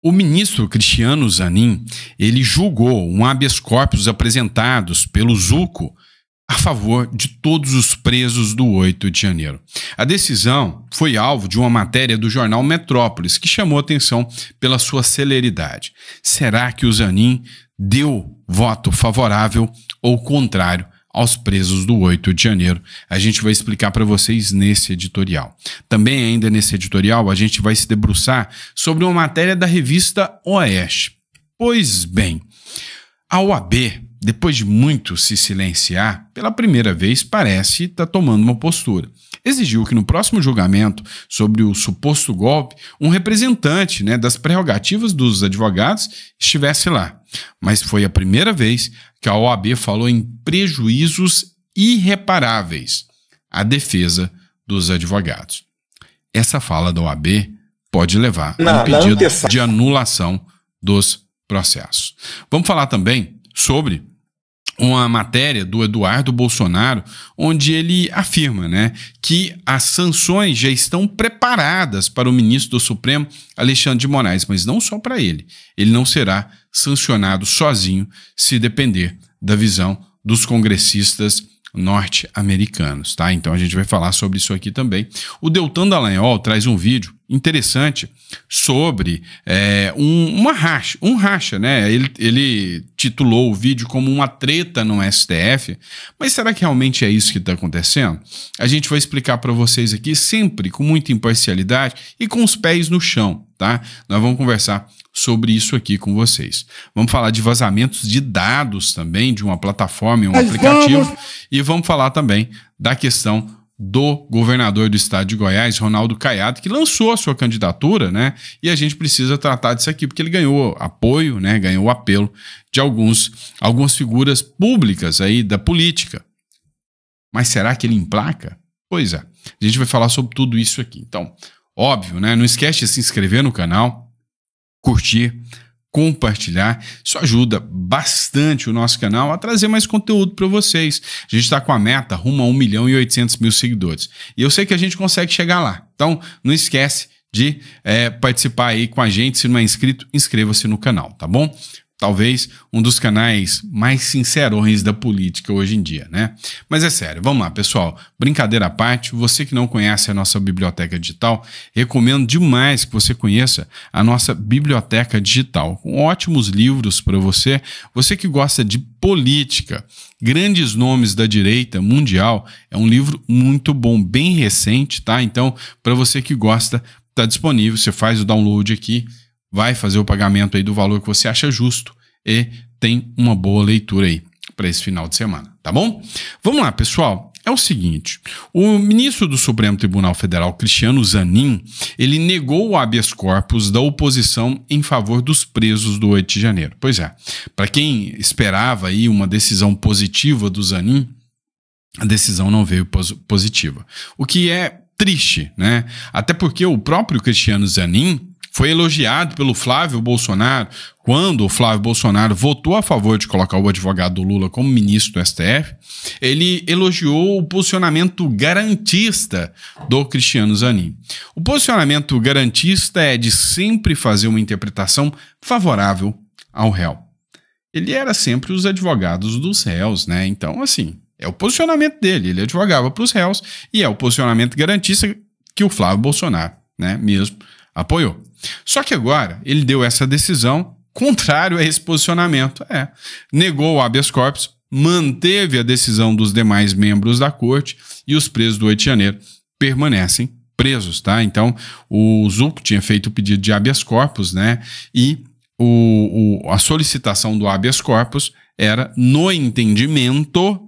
O ministro Cristiano Zanin, ele julgou um habeas corpus apresentados pelo Zucco a favor de todos os presos do 8 de janeiro. A decisão foi alvo de uma matéria do jornal Metrópolis, que chamou atenção pela sua celeridade. Será que o Zanin deu voto favorável ou contrário aos presos do 8 de janeiro? A gente vai explicar para vocês nesse editorial. Também ainda nesse editorial a gente vai se debruçar sobre uma matéria da revista Oeste. Pois bem, a OAB, depois de muito se silenciar, pela primeira vez parece estar tomando uma postura. Exigiu que no próximo julgamento sobre o suposto golpe, um representante, das prerrogativas dos advogados estivesse lá. Mas foi a primeira vez que a OAB falou em prejuízos irreparáveis à defesa dos advogados. Essa fala da OAB pode levar a um pedido de anulação dos processos. Vamos falar também sobre uma matéria do Eduardo Bolsonaro, onde ele afirma, que as sanções já estão preparadas para o ministro do Supremo, Alexandre de Moraes, mas não só para ele. Ele não será sancionado sozinho se depender da visão dos congressistas norte-americanos, tá? Então a gente vai falar sobre isso aqui também. O Deltan Dallagnol traz um vídeo interessante sobre um racha, Ele titulou o vídeo como uma treta no STF, mas será que realmente é isso que está acontecendo? A gente vai explicar para vocês aqui sempre com muita imparcialidade e com os pés no chão, tá? Nós vamos conversar sobre isso aqui com vocês. Vamos falar de vazamentos de dados também, de uma plataforma e um aplicativo, e vamos falar também da questão do governador do estado de Goiás, Ronaldo Caiado, que lançou a sua candidatura, e a gente precisa tratar disso aqui, porque ele ganhou apoio, ganhou o apelo de algumas figuras públicas aí da política. Mas será que ele emplaca? Pois é, a gente vai falar sobre tudo isso aqui. Então, óbvio, não esquece de se inscrever no canal, curtir, compartilhar, isso ajuda bastante o nosso canal a trazer mais conteúdo para vocês. A gente está com a meta rumo a 1.800.000 seguidores. E eu sei que a gente consegue chegar lá. Então, não esquece de participar aí com a gente. Se não é inscrito, inscreva-se no canal, tá bom? Talvez um dos canais mais sincerões da política hoje em dia, Mas é sério, vamos lá, pessoal. Brincadeira à parte, você que não conhece a nossa biblioteca digital, recomendo demais que você conheça a nossa biblioteca digital, com ótimos livros para você. Você que gosta de política, grandes nomes da direita mundial, é um livro muito bom, bem recente, tá? Então, para você que gosta, está disponível, você faz o download aqui, vai fazer o pagamento aí do valor que você acha justo e tem uma boa leitura aí para esse final de semana, tá bom? Vamos lá, pessoal. É o seguinte, o ministro do Supremo Tribunal Federal, Cristiano Zanin, ele negou o habeas corpus da oposição em favor dos presos do 8 de janeiro. Pois é, para quem esperava aí uma decisão positiva do Zanin, a decisão não veio positiva. O que é triste, Até porque o próprio Cristiano Zanin foi elogiado pelo Flávio Bolsonaro quando o Flávio Bolsonaro votou a favor de colocar o advogado do Lula como ministro do STF. Ele elogiou o posicionamento garantista do Cristiano Zanin. O posicionamento garantista é de sempre fazer uma interpretação favorável ao réu. Ele era sempre os advogados dos réus, Então, assim, é o posicionamento dele. Ele advogava para os réus e é o posicionamento garantista que o Flávio Bolsonaro, mesmo apoiou. Só que agora ele deu essa decisão contrário a esse posicionamento. Negou o habeas corpus, manteve a decisão dos demais membros da corte e os presos do 8 de janeiro permanecem presos, tá? Então, o Zucco tinha feito o pedido de habeas corpus, E a solicitação do habeas corpus era no entendimento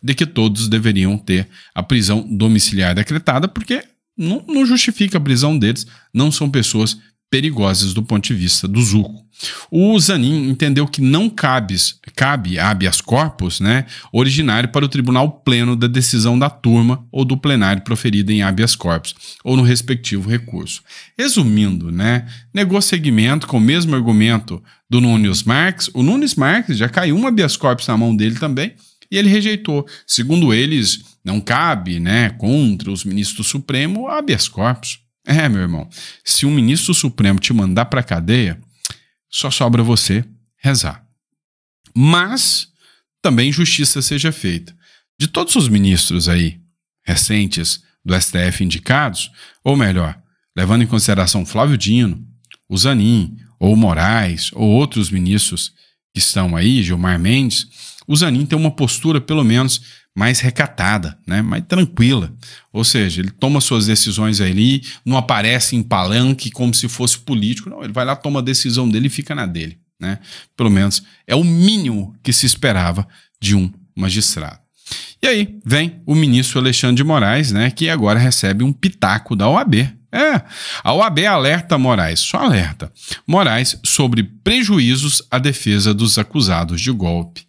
de que todos deveriam ter a prisão domiciliar decretada, porque não justifica a prisão deles, não são pessoas perigosas do ponto de vista do Zucco. O Zanin entendeu que não cabe habeas corpus, originário para o tribunal pleno da decisão da turma ou do plenário proferida em habeas corpus, ou no respectivo recurso. Resumindo, negou seguimento com o mesmo argumento do Nunes Marques. O Nunes Marques já caiu um habeas corpus na mão dele também, e ele rejeitou. Segundo eles, não cabe, contra os ministros do Supremo, habeas corpus. Meu irmão, se um ministro supremo te mandar para cadeia, só sobra você rezar. Mas também justiça seja feita. De todos os ministros aí recentes do STF indicados, ou melhor, levando em consideração Flávio Dino, o Zanin, ou o Moraes, ou outros ministros que estão aí, Gilmar Mendes, o Zanin tem uma postura pelo menos mais recatada, né? Mais tranquila. Ou seja, ele toma suas decisões ali, não aparece em palanque como se fosse político. Não, ele vai lá, toma a decisão dele e fica na dele, né? Pelo menos é o mínimo que se esperava de um magistrado. E aí vem o ministro Alexandre de Moraes, né? Que agora recebe um pitaco da OAB. A OAB alerta Moraes, só alerta Moraes sobre prejuízos à defesa dos acusados de golpe.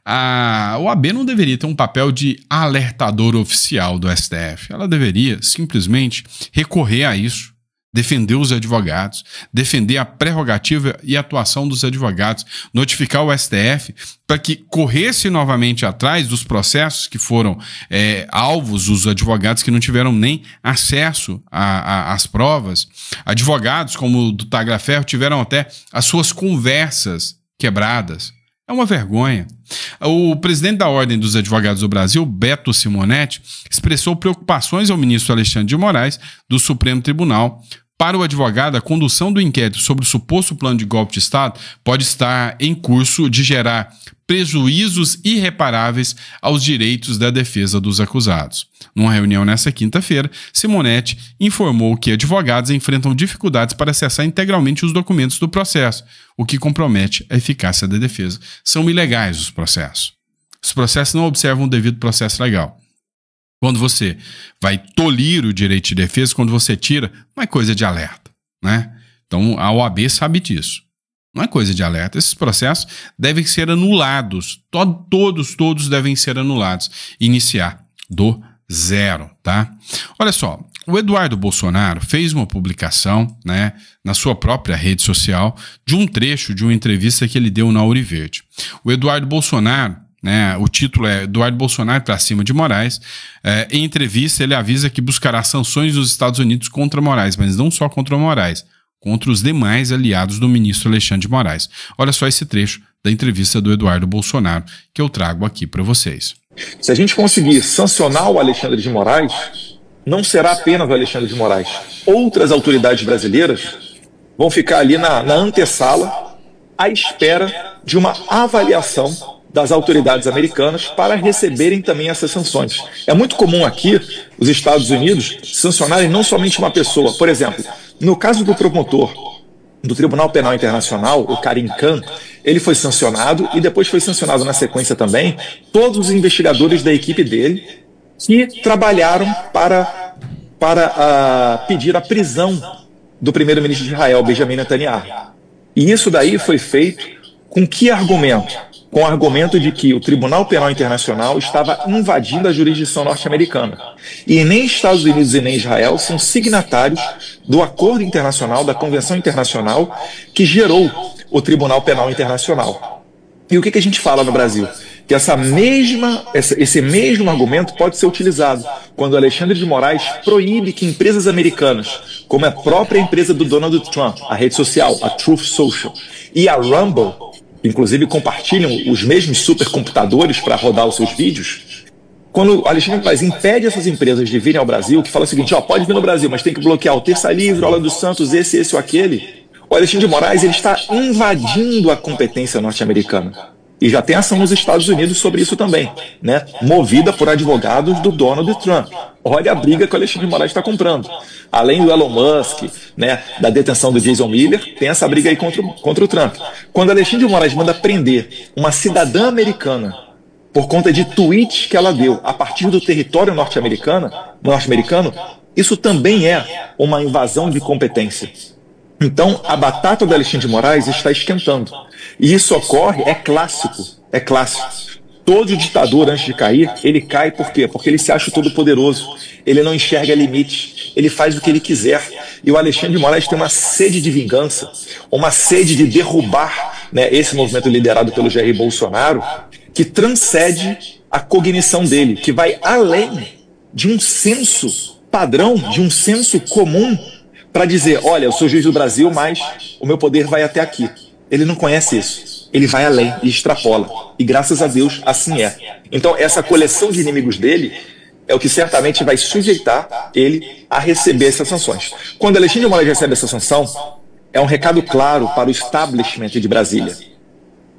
A OAB não deveria ter um papel de alertador oficial do STF. Ela deveria simplesmente recorrer a isso, defender os advogados, defender a prerrogativa e atuação dos advogados, notificar o STF para que corresse novamente atrás dos processos que foram alvos dos advogados que não tiveram nem acesso às provas. Advogados como o do Tagliaferro tiveram até as suas conversas quebradas. É uma vergonha. O presidente da Ordem dos Advogados do Brasil, Beto Simonetti, expressou preocupações ao ministro Alexandre de Moraes, do Supremo Tribunal. Para o advogado, a condução do inquérito sobre o suposto plano de golpe de Estado pode estar em curso de gerar prejuízos irreparáveis aos direitos da defesa dos acusados. Numa reunião nesta quinta-feira, Simonetti informou que advogados enfrentam dificuldades para acessar integralmente os documentos do processo, o que compromete a eficácia da defesa. São ilegais os processos. Os processos não observam o devido processo legal. Quando você vai tolir o direito de defesa, quando você tira, não é coisa de alerta, né? Então a OAB sabe disso. Não é coisa de alerta. Esses processos devem ser anulados. Todos devem ser anulados. Iniciar do zero, tá? Olha só, o Eduardo Bolsonaro fez uma publicação, né, na sua própria rede social de um trecho de uma entrevista que ele deu na Ouro Verde. O Eduardo Bolsonaro, né, o título é Eduardo Bolsonaro para cima de Moraes. Em entrevista, ele avisa que buscará sanções dos Estados Unidos contra Moraes, mas não só contra Moraes, contra os demais aliados do ministro Alexandre de Moraes. Olha só esse trecho da entrevista do Eduardo Bolsonaro que eu trago aqui para vocês. Se a gente conseguir sancionar o Alexandre de Moraes, não será apenas o Alexandre de Moraes. Outras autoridades brasileiras vão ficar ali na antessala à espera de uma avaliação das autoridades americanas para receberem também essas sanções. É muito comum aqui os Estados Unidos sancionarem não somente uma pessoa. Por exemplo, no caso do promotor do Tribunal Penal Internacional, o Karim Khan, ele foi sancionado e depois foi sancionado na sequência também todos os investigadores da equipe dele que trabalharam para pedir a prisão do primeiro-ministro de Israel, Benjamin Netanyahu. E isso daí foi feito com que argumento? Com o argumento de que o Tribunal Penal Internacional estava invadindo a jurisdição norte-americana. E nem Estados Unidos e nem Israel são signatários do acordo internacional, da Convenção Internacional, que gerou o Tribunal Penal Internacional. E o que a gente fala no Brasil? Que esse mesmo argumento pode ser utilizado quando Alexandre de Moraes proíbe que empresas americanas, como a própria empresa do Donald Trump, a rede social, a Truth Social, e a Rumble, inclusive compartilham os mesmos supercomputadores para rodar os seus vídeos. Quando o Alexandre de Moraes impede essas empresas de virem ao Brasil, que fala o seguinte, pode vir no Brasil, mas tem que bloquear o Terça Livre, Ola dos Santos, esse ou aquele, o Alexandre de Moraes ele está invadindo a competência norte-americana. E já tem ação nos Estados Unidos sobre isso também, né? Movida por advogados do Donald Trump. Olha a briga que o Alexandre de Moraes está comprando. Além do Elon Musk, né, da detenção do Jason Miller, tem essa briga aí contra o Trump. Quando o Alexandre de Moraes manda prender uma cidadã americana por conta de tweets que ela deu a partir do território norte-americano, isso também é uma invasão de competência. Então, a batata do Alexandre de Moraes está esquentando. E isso ocorre, é clássico. Todo ditador, antes de cair, ele cai por quê? Porque ele se acha todo poderoso, ele não enxerga limites, ele faz o que ele quiser. E o Alexandre de Moraes tem uma sede de vingança, uma sede de derrubar, né, esse movimento liderado pelo Jair Bolsonaro, que transcende a cognição dele, que vai além de um senso padrão, de um senso comum para dizer, olha, eu sou juiz do Brasil, mas o meu poder vai até aqui. Ele não conhece isso. Ele vai além e extrapola. E graças a Deus, assim é. Então, essa coleção de inimigos dele é o que certamente vai sujeitar ele a receber essas sanções. Quando Alexandre de Moraes recebe essa sanção, é um recado claro para o establishment de Brasília.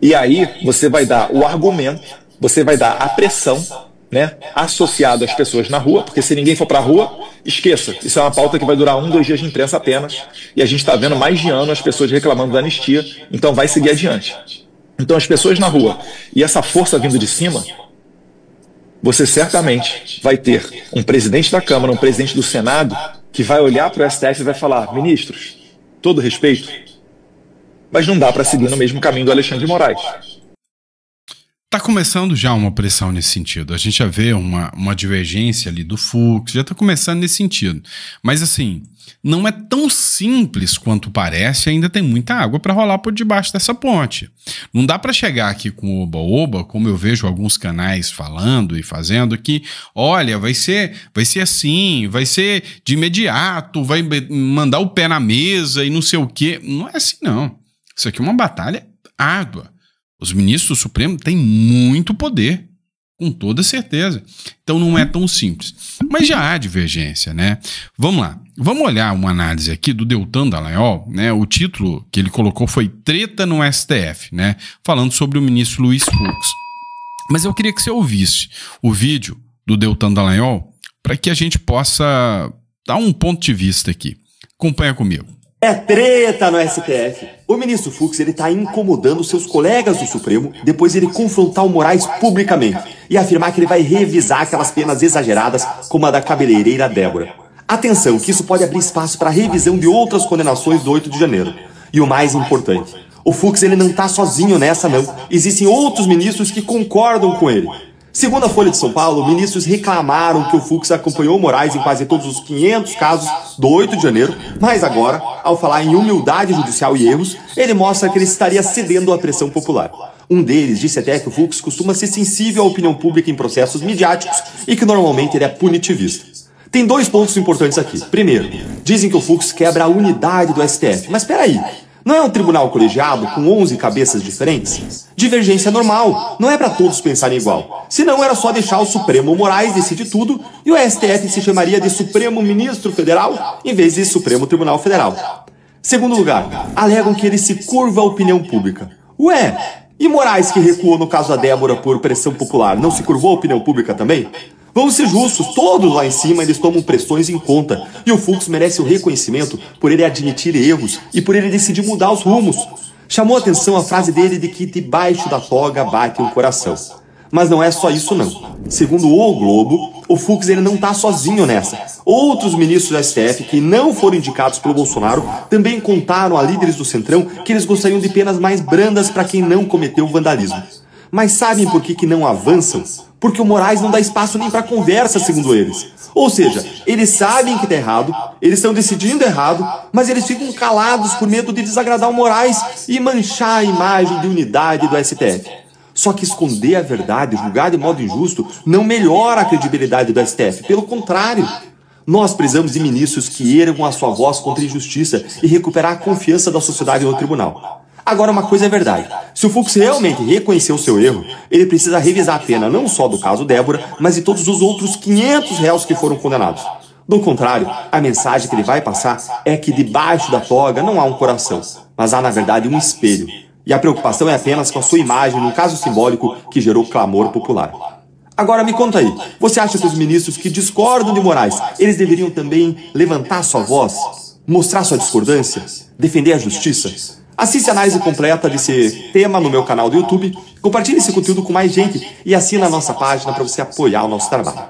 E aí você vai dar o argumento, você vai dar a pressão, né, associado às pessoas na rua, porque se ninguém for para a rua, esqueça. Isso é uma pauta que vai durar 1, 2 dias de imprensa apenas. E a gente está vendo mais de ano as pessoas reclamando da anistia, então vai seguir adiante. Então as pessoas na rua e essa força vindo de cima, você certamente vai ter um presidente da Câmara, um presidente do Senado, que vai olhar para o STF e vai falar, ministros, todo respeito, mas não dá para seguir no mesmo caminho do Alexandre de Moraes. Está começando já uma pressão nesse sentido. A gente já vê uma divergência ali do Fux, já está começando nesse sentido. Mas assim, não é tão simples quanto parece, ainda tem muita água para rolar por debaixo dessa ponte. Não dá para chegar aqui com oba-oba, como eu vejo alguns canais falando e fazendo, que olha, vai ser assim, vai ser de imediato, vai mandar o pé na mesa e não sei o quê. Não é assim não. Isso aqui é uma batalha árdua. Os ministros do Supremo têm muito poder, com toda certeza. Então não é tão simples. Mas já há divergência, né? Vamos lá. Vamos olhar uma análise aqui do Deltan Dallagnol, né? O título que ele colocou foi Treta no STF, né? Falando sobre o ministro Luiz Fux. Mas eu queria que você ouvisse o vídeo do Deltan Dallagnol para que a gente possa dar um ponto de vista aqui. Acompanha comigo. É treta no STF. O ministro Fux está incomodando seus colegas do Supremo depois de ele confrontar o Moraes publicamente e afirmar que ele vai revisar aquelas penas exageradas como a da cabeleireira Débora. Atenção, que isso pode abrir espaço para a revisão de outras condenações do 8 de janeiro. E o mais importante, o Fux ele não está sozinho nessa não. Existem outros ministros que concordam com ele. Segundo a Folha de São Paulo, ministros reclamaram que o Fux acompanhou Moraes em quase todos os 500 casos do 8 de janeiro, mas agora, ao falar em humildade judicial e erros, ele mostra que ele estaria cedendo à pressão popular. Um deles disse até que o Fux costuma ser sensível à opinião pública em processos midiáticos e que normalmente ele é punitivista. Tem 2 pontos importantes aqui. Primeiro, dizem que o Fux quebra a unidade do STF, mas peraí. Não é um tribunal colegiado com 11 cabeças diferentes? Divergência normal, não é para todos pensarem igual. Senão era só deixar o Supremo Moraes decidir tudo e o STF se chamaria de Supremo Ministro Federal em vez de Supremo Tribunal Federal. Segundo lugar, alegam que ele se curva à opinião pública. Ué, e Moraes que recuou no caso da Débora por pressão popular, não se curvou à opinião pública também? Vamos ser justos, todos lá em cima eles tomam pressões em conta. E o Fux merece o reconhecimento por ele admitir erros e por ele decidir mudar os rumos. Chamou a atenção a frase dele de que debaixo da toga bate o coração. Mas não é só isso não. Segundo o Globo, o Fux ele não está sozinho nessa. Outros ministros do STF que não foram indicados pelo Bolsonaro também contaram a líderes do Centrão que eles gostariam de penas mais brandas para quem não cometeu vandalismo. Mas sabem por que não avançam? Porque o Moraes não dá espaço nem para conversa, segundo eles. Ou seja, eles sabem que está errado, eles estão decidindo errado, mas eles ficam calados por medo de desagradar o Moraes e manchar a imagem de unidade do STF. Só que esconder a verdade, julgar de modo injusto, não melhora a credibilidade do STF. Pelo contrário, nós precisamos de ministros que ergam a sua voz contra a injustiça e recuperar a confiança da sociedade no tribunal. Agora, uma coisa é verdade. Se o Fux realmente reconheceu o seu erro, ele precisa revisar a pena não só do caso Débora, mas de todos os outros 500 réus que foram condenados. Do contrário, a mensagem que ele vai passar é que debaixo da toga não há um coração, mas há, na verdade, um espelho. E a preocupação é apenas com a sua imagem num caso simbólico que gerou clamor popular. Agora me conta aí, você acha que os ministros que discordam de Moraes, eles deveriam também levantar sua voz, mostrar sua discordância, defender a justiça? Assiste a análise completa desse tema no meu canal do YouTube, compartilhe esse conteúdo com mais gente e assina a nossa página para você apoiar o nosso trabalho.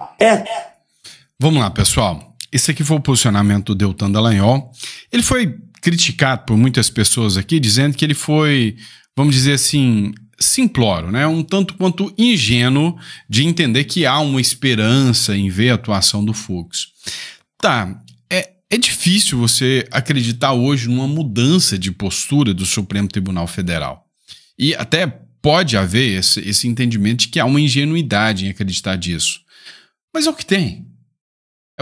Vamos lá, pessoal. Esse aqui foi o posicionamento do Deltan Dallagnol. Ele foi criticado por muitas pessoas aqui, dizendo que ele foi, vamos dizer assim, simplório, né? Um tanto quanto ingênuo de entender que há uma esperança em ver a atuação do Fux. Tá. É difícil você acreditar hoje numa mudança de postura do Supremo Tribunal Federal. E até pode haver esse entendimento de que há uma ingenuidade em acreditar disso. Mas é o que tem.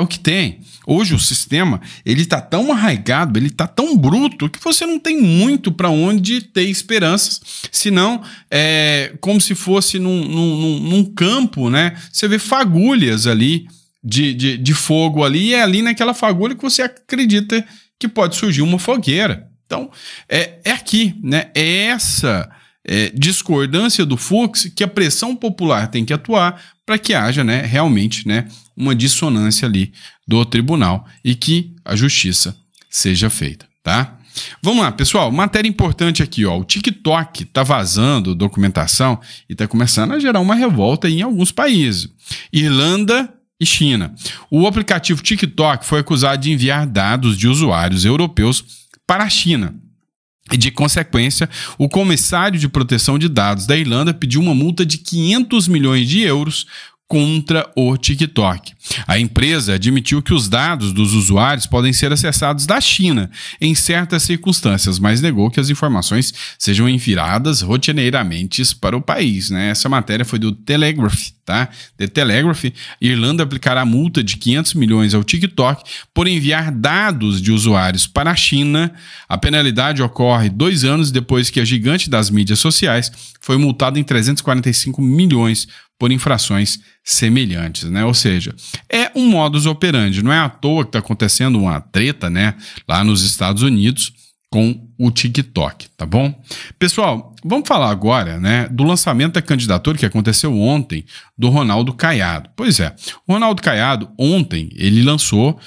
É o que tem. Hoje o sistema, ele tá tão arraigado, ele tá tão bruto, que você não tem muito para onde ter esperanças, senão é como se fosse num campo, né? Você vê fagulhas ali de fogo ali, e é ali naquela fagulha que você acredita que pode surgir uma fogueira. Então, é aqui, né? É essa discordância do Fux que a pressão popular tem que atuar para que haja, né, realmente, né, uma dissonância ali do tribunal e que a justiça seja feita, tá? Vamos lá, pessoal, matéria importante aqui, ó, o TikTok tá vazando documentação e tá começando a gerar uma revolta em alguns países. Irlanda e China. O aplicativo TikTok foi acusado de enviar dados de usuários europeus para a China. E, de consequência, o comissário de proteção de dados da Irlanda pediu uma multa de 500 milhões de euros contra o TikTok. A empresa admitiu que os dados dos usuários podem ser acessados da China em certas circunstâncias, mas negou que as informações sejam enviadas rotineiramente para o país, né? Essa matéria foi do Telegraph, tá? The Telegraph. Irlanda aplicará multa de 500 milhões ao TikTok por enviar dados de usuários para a China. A penalidade ocorre 2 anos depois que a gigante das mídias sociais foi multada em 345 milhões por infrações semelhantes, né? Ou seja, é um modus operandi, não é à toa que está acontecendo uma treta, né, lá nos Estados Unidos com o TikTok, tá bom? Pessoal, vamos falar agora, né, do lançamento da candidatura que aconteceu ontem do Ronaldo Caiado. Pois é, o Ronaldo Caiado ontem ele lançou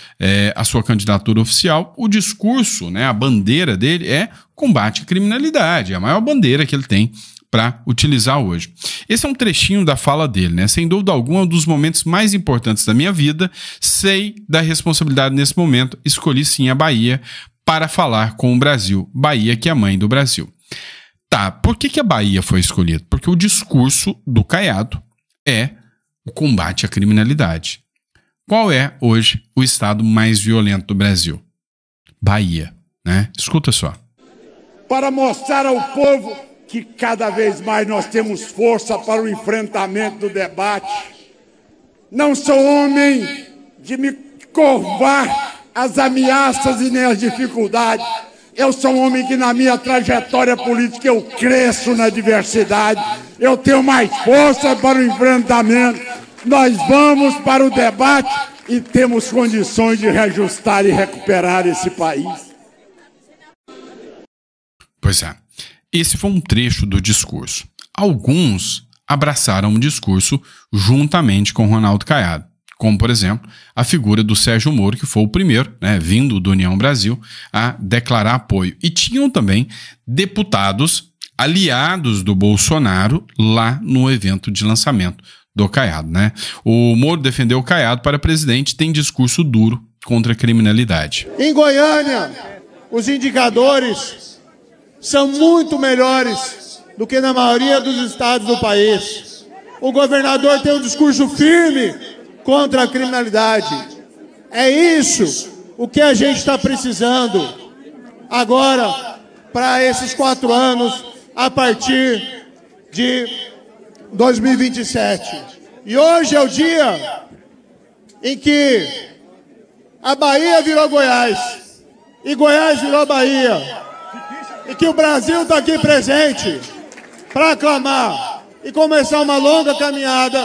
a sua candidatura oficial. O discurso, né, a bandeira dele é combate à criminalidade, é a maior bandeira que ele tem para utilizar hoje. Esse é um trechinho da fala dele, né? Sem dúvida alguma, um dos momentos mais importantes da minha vida. Sei da responsabilidade nesse momento. Escolhi sim a Bahia para falar com o Brasil. Bahia, que é a mãe do Brasil. Tá, por que a Bahia foi escolhida? Porque o discurso do Caiado é o combate à criminalidade. Qual é hoje o estado mais violento do Brasil? Bahia, né? Escuta só. Para mostrar ao povo que cada vez mais nós temos força para o enfrentamento do debate. Não sou homem de me curvar às ameaças e nem às dificuldades. Eu sou um homem que na minha trajetória política eu cresço na diversidade. Eu tenho mais força para o enfrentamento. Nós vamos para o debate e temos condições de reajustar e recuperar esse país. Pois é. Esse foi um trecho do discurso. Alguns abraçaram o discurso juntamente com Ronaldo Caiado, como, por exemplo, a figura do Sérgio Moro, que foi o primeiro, né, vindo do União Brasil, a declarar apoio. E tinham também deputados aliados do Bolsonaro lá no evento de lançamento do Caiado, né? O Moro defendeu o Caiado para presidente, tem discurso duro contra a criminalidade. Em Goiânia, os indicadores são muito melhores do que na maioria dos estados do país. O governador tem um discurso firme contra a criminalidade. É isso o que a gente está precisando agora para esses 4 anos a partir de 2027. E hoje é o dia em que a Bahia virou Goiás e Goiás virou Bahia. E que o Brasil está aqui presente para aclamar e começar uma longa caminhada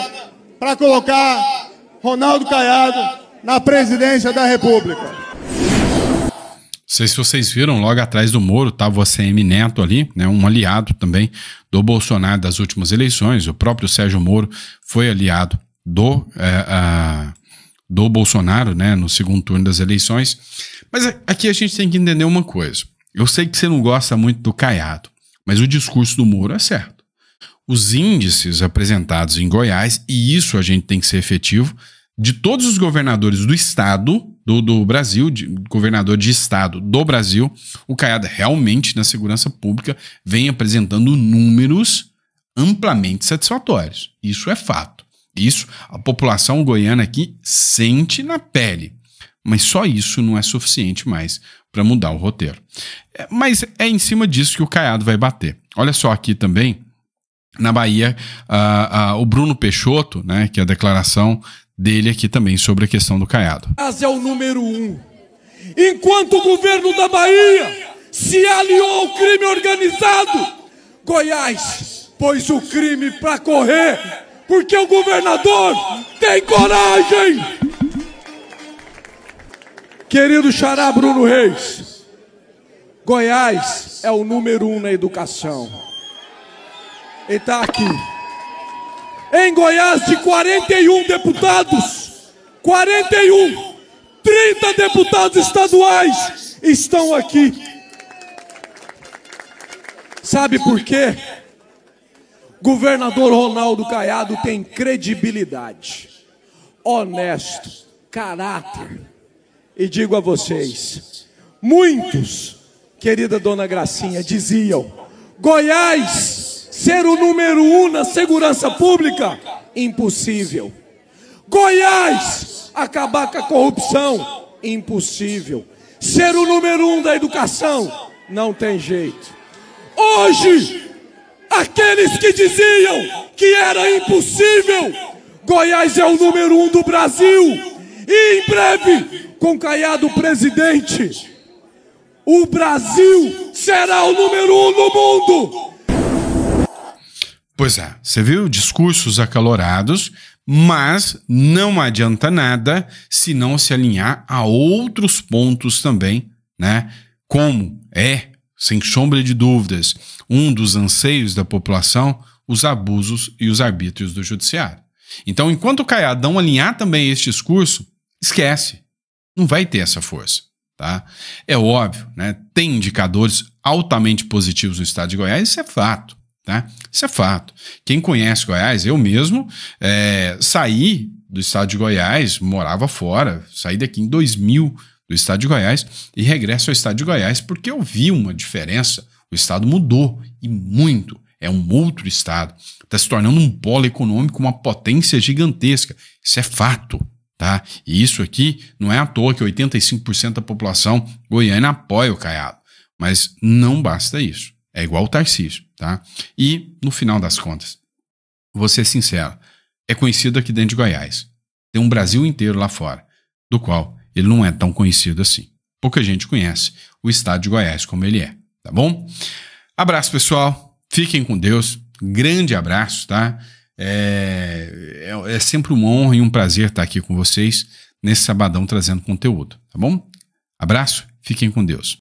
para colocar Ronaldo Caiado na presidência da República. Não sei se vocês viram, logo atrás do Moro estava o ACM Neto ali, né, um aliado também do Bolsonaro das últimas eleições. O próprio Sérgio Moro foi aliado do Bolsonaro, né, no segundo turno das eleições. Mas aqui a gente tem que entender uma coisa. Eu sei que você não gosta muito do Caiado, mas o discurso do Moro é certo. Os índices apresentados em Goiás, e isso a gente tem que ser efetivo, de todos os governadores do estado, do Brasil, governador de estado do Brasil, o Caiado realmente na segurança pública vem apresentando números amplamente satisfatórios. Isso é fato. Isso a população goiana aqui sente na pele. Mas só isso não é suficiente mais para mudar o roteiro. Mas é em cima disso que o Caiado vai bater. Olha só aqui também, na Bahia, o Bruno Peixoto, né, que a declaração dele aqui também sobre a questão do Caiado. Goiás é o número 1. Enquanto o governo da Bahia se aliou ao crime organizado, Goiás pôs o crime para correr, porque o governador tem coragem. Querido xará Bruno Reis, Goiás é o número 1 na educação. Ele está aqui. Em Goiás, de 41 deputados, 41, 30 deputados estaduais estão aqui. Sabe por quê? Governador Ronaldo Caiado tem credibilidade, honesto, caráter. E digo a vocês, muitos, querida dona Gracinha, diziam: Goiás ser o número 1 na segurança pública? Impossível. Goiás acabar com a corrupção? Impossível. Ser o número 1 da educação? Não tem jeito. Hoje, aqueles que diziam que era impossível, Goiás é o número 1 do Brasil. E em breve, com Caiado presidente, o Brasil será o número 1 no mundo. Pois é, você viu discursos acalorados, mas não adianta nada se não se alinhar a outros pontos também, né? Como é, sem sombra de dúvidas, um dos anseios da população, os abusos e os arbítrios do judiciário. Então, enquanto o Caiado não alinhar também esse discurso, esquece, não vai ter essa força, tá? É óbvio, né? Tem indicadores altamente positivos no estado de Goiás, isso é fato, tá? Isso é fato. Quem conhece Goiás, eu mesmo saí do estado de Goiás, morava fora, saí daqui em 2000 do estado de Goiás e regresso ao estado de Goiás porque eu vi uma diferença. O estado mudou e muito. É um outro estado. Está se tornando um polo econômico, uma potência gigantesca. Isso é fato, tá? E isso aqui não é à toa que 85% da população goiana apoia o Caiado. Mas não basta isso. É igual o Tarcísio, tá? E, no final das contas, vou ser sincero, é conhecido aqui dentro de Goiás. Tem um Brasil inteiro lá fora, do qual ele não é tão conhecido assim. Pouca gente conhece o estado de Goiás como ele é, tá bom? Abraço, pessoal. Fiquem com Deus. Grande abraço, tá? É sempre uma honra e um prazer estar aqui com vocês nesse sabadão trazendo conteúdo, tá bom? Abraço. Fiquem com Deus.